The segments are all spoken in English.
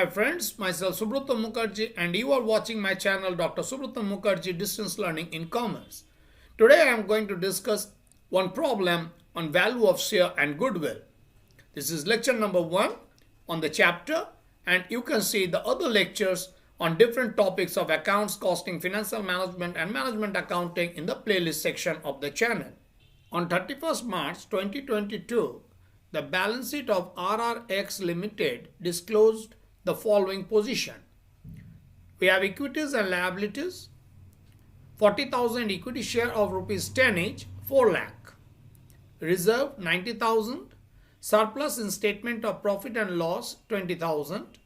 my friends, myself Subrata Mukherjee and you are watching my channel Dr. Subrata Mukherjee Distance Learning in Commerce. Today I am going to discuss one problem on value of share and goodwill. This is lecture number 1 on the chapter, and you can see the other lectures on different topics of accounts, costing, financial management and management accounting in the playlist section of the channel. On 31st March 2022, the balance sheet of RRX Limited disclosed the following position. We have equities and liabilities, 40,000 equity share of rupees 10 each, 4 lakh. Reserve 90,000, surplus in statement of profit and loss 20,000,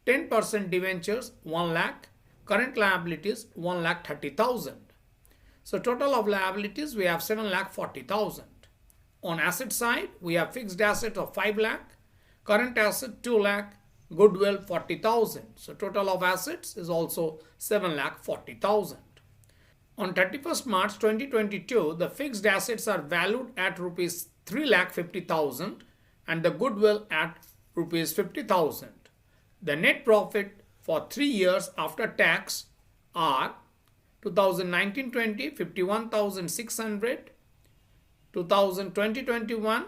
10% debentures 1 lakh, current liabilities 1 lakh 30,000. So total of liabilities we have 7 lakh 40,000. On asset side, we have fixed asset of 5 lakh, current asset 2 lakh, goodwill 40,000. So total of assets is also 7 lakh 40,000. On 31st March 2022, the fixed assets are valued at rupees 3 lakh 50,000 and the goodwill at rupees 50,000. The net profit for 3 years after tax are 2019-20 51,600, 2020-21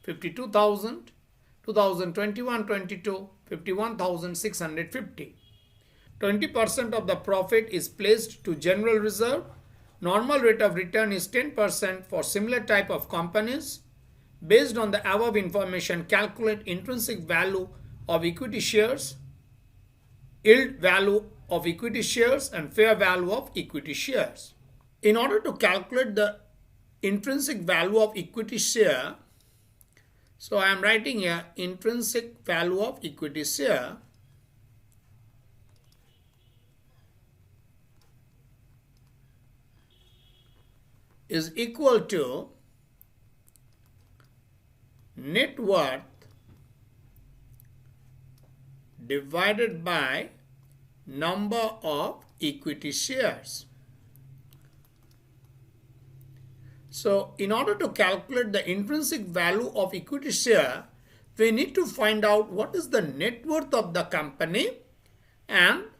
52,000, 2021-22 51,650. 20% of the profit is placed to general reserve. Normal rate of return is 10% for similar type of companies. Based on the above information, calculate intrinsic value of equity shares, yield value of equity shares and fair value of equity shares. In order to calculate the intrinsic value of equity share, so I am writing here intrinsic value of equity share is equal to net worth divided by number of equity shares. So in order to calculate the intrinsic value of equity share, we need to find out what is the net worth of the company, and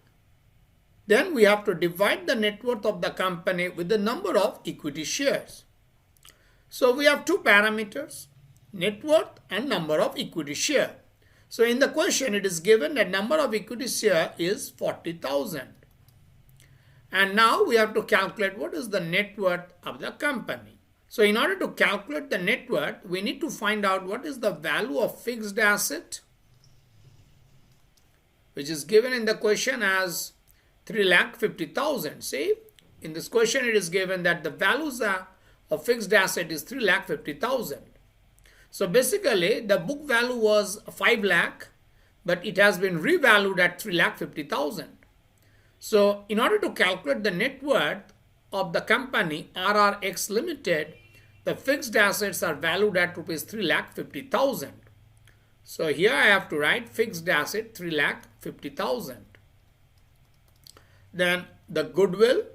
then we have to divide the net worth of the company with the number of equity shares. So we have two parameters, net worth and number of equity share. So in the question it is given that number of equity share is 40,000. And now we have to calculate what is the net worth of the company. So in order to calculate the net worth, we need to find out what is the value of fixed asset, which is given in the question as 3,50,000. See, in this question it is given that the values of fixed asset is 3,50,000. So basically the book value was 5 lakh, but it has been revalued at 3,50,000. So in order to calculate the net worth of the company RRX Limited, the fixed assets are valued at rupees 3,50,000. So here I have to write fixed asset 3,50,000. Then the goodwill,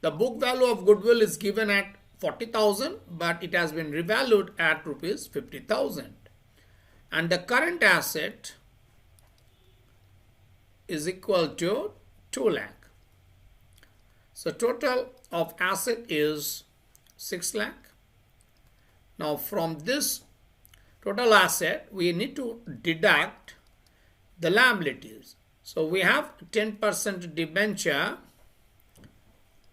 the book value of goodwill is given at 40,000, but it has been revalued at rupees 50,000. And the current asset is equal to 2 lakh. So total of asset is 6 lakh. Now from this total asset, we need to deduct the liabilities. So we have 10% debenture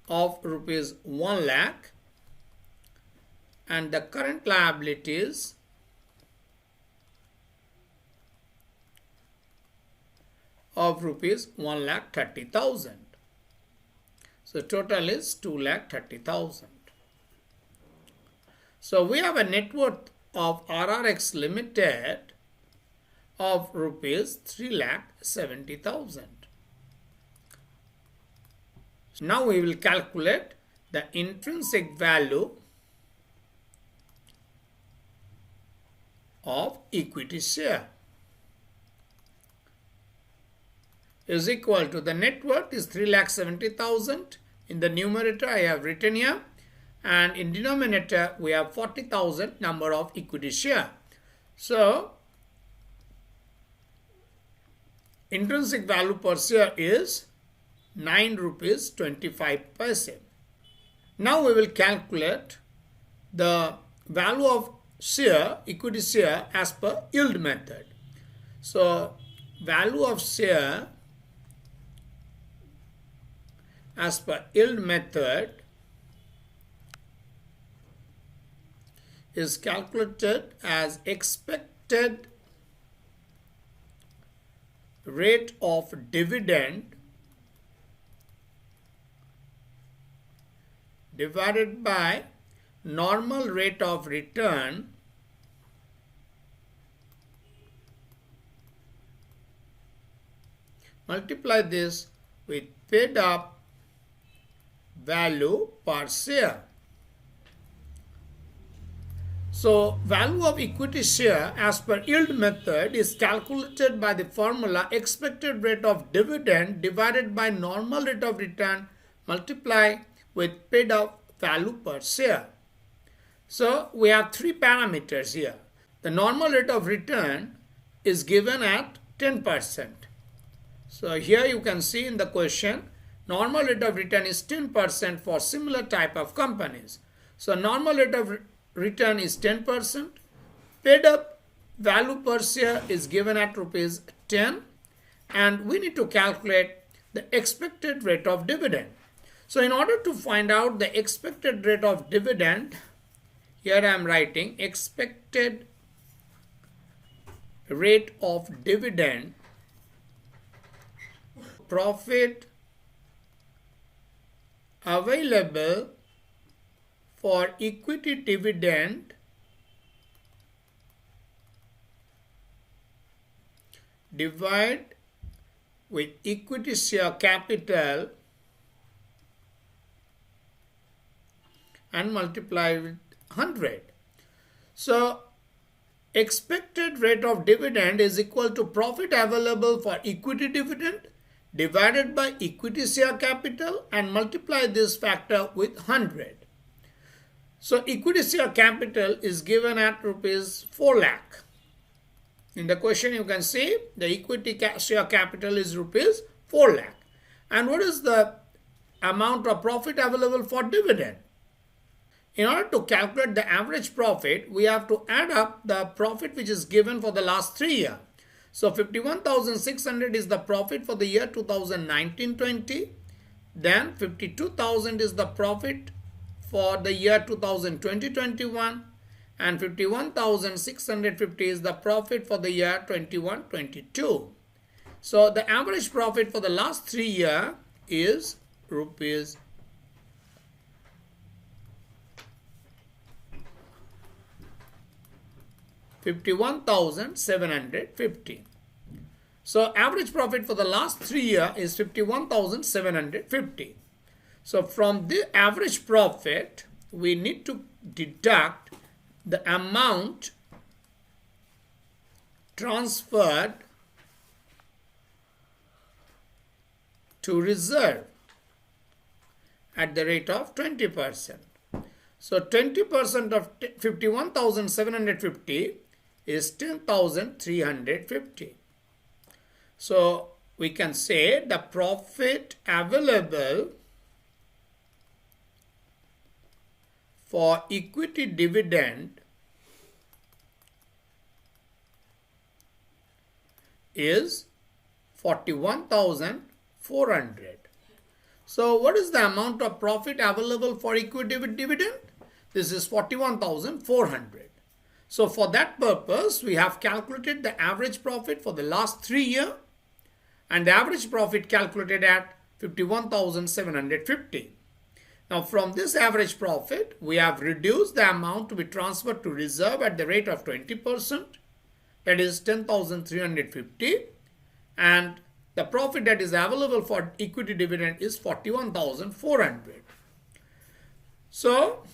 of rupees 1 lakh and the current liabilities of rupees 1,30,000. So total is 2,30,000. So we have a net worth of RRX Limited of rupees 3,70,000. Now we will calculate the intrinsic value of equity share. Is equal to the net worth is 3,70,000. In the numerator I have written here, and in denominator we have 40,000 number of equity share. So intrinsic value per share is 9 rupees 25 paise. Now we will calculate the value of share, equity share, as per yield method. So value of share as per yield method is calculated as expected rate of dividend divided by normal rate of return multiply this with paid up value per share. So value of equity share as per yield method is calculated by the formula expected rate of dividend divided by normal rate of return multiply with paid up value per share. So we have three parameters here. The normal rate of return is given at 10%. So here you can see in the question, normal rate of return is 10% for similar type of companies. So normal rate of return is 10%. Paid up value per share is given at rupees 10. And we need to calculate the expected rate of dividend. So in order to find out the expected rate of dividend, here I am writing expected rate of dividend, profit available for equity dividend divide with equity share capital and multiply with 100. So expected rate of dividend is equal to profit available for equity dividend divided by equity share capital and multiply this factor with 100. So equity share capital is given at rupees 4 lakh. In the question you can see the equity share capital is rupees 4 lakh. And what is the amount of profit available for dividend? In order to calculate the average profit, we have to add up the profit which is given for the last 3 years. So 51,600 is the profit for the year 2019-20. Then 52,000 is the profit for the year 2020-21. And 51,650 is the profit for the year 21-22. So the average profit for the last 3 years is rupees 51,750. So average profit for the last 3 years is 51,750. So from the average profit, we need to deduct the amount transferred to reserve at the rate of 20%. So 20% of 51,750 is 10,350. So we can say the profit available for equity dividend is 41,400. So what is the amount of profit available for equity dividend? This is 41,400. So for that purpose, we have calculated the average profit for the last 3 years and the average profit calculated at 51,750. Now from this average profit, we have reduced the amount to be transferred to reserve at the rate of 20%, that is 10,350, and the profit that is available for equity dividend is 41,400. So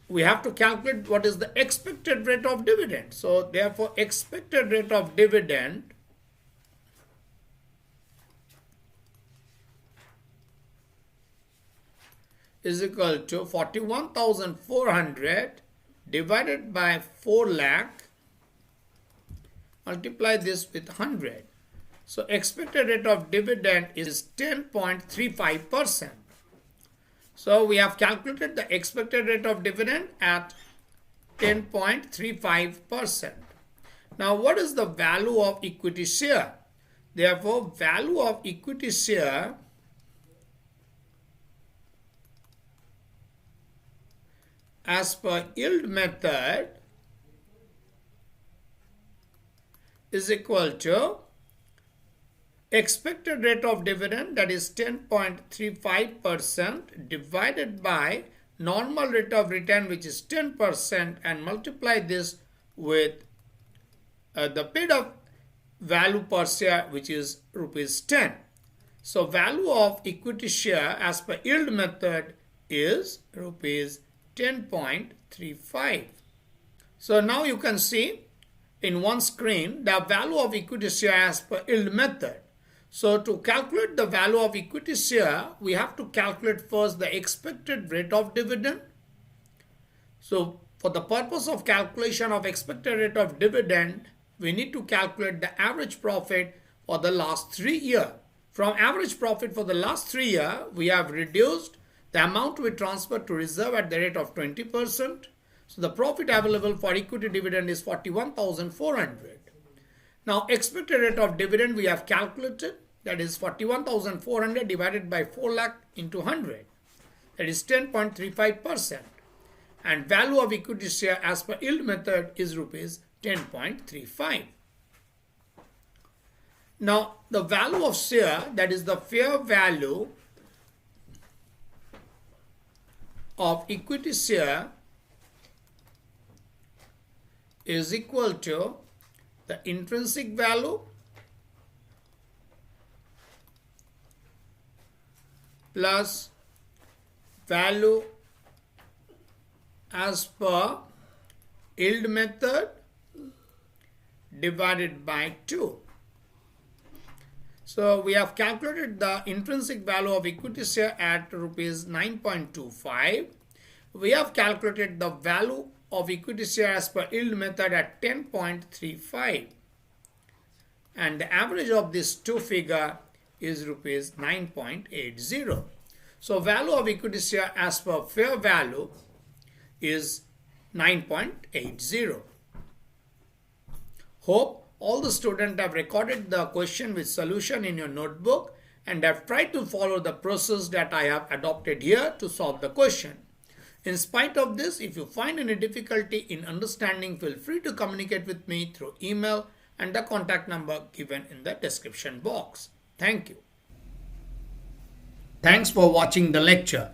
we have to calculate what is the expected rate of dividend. So therefore expected rate of dividend is equal to 41,400 divided by 4 lakh, multiply this with 100. So expected rate of dividend is 10.35%. So we have calculated the expected rate of dividend at 10.35%. Now what is the value of equity share? Therefore, value of equity share as per yield method is equal to expected rate of dividend, that is 10.35%, divided by normal rate of return, which is 10%, and multiply this with the paid up value per share, which is rupees 10. So value of equity share as per yield method is rupees 10.35. So now you can see in one screen the value of equity share as per yield method. So to calculate the value of equity share, we have to calculate first the expected rate of dividend. So for the purpose of calculation of expected rate of dividend, we need to calculate the average profit for the last 3 years. From average profit for the last 3 years, we have reduced the amount we transfer to reserve at the rate of 20%. So the profit available for equity dividend is 41,400. Now expected rate of dividend we have calculated, that is 41,400 divided by 4 lakh into 100, that is 10.35%, and value of equity share as per yield method is rupees 10.35. Now the value of share, that is the fair value of equity share, is equal to the intrinsic value plus value as per yield method divided by 2. So we have calculated the intrinsic value of equity share at rupees 9.25. We have calculated the value of equity share as per yield method at 10.35, and the average of these two figure is rupees 9.80. So value of equity share as per fair value is 9.80. Hope all the students have recorded the question with solution in your notebook and have tried to follow the process that I have adopted here to solve the question. In spite of this, if you find any difficulty in understanding, feel free to communicate with me through email and the contact number given in the description box. Thank you. Thanks for watching the lecture.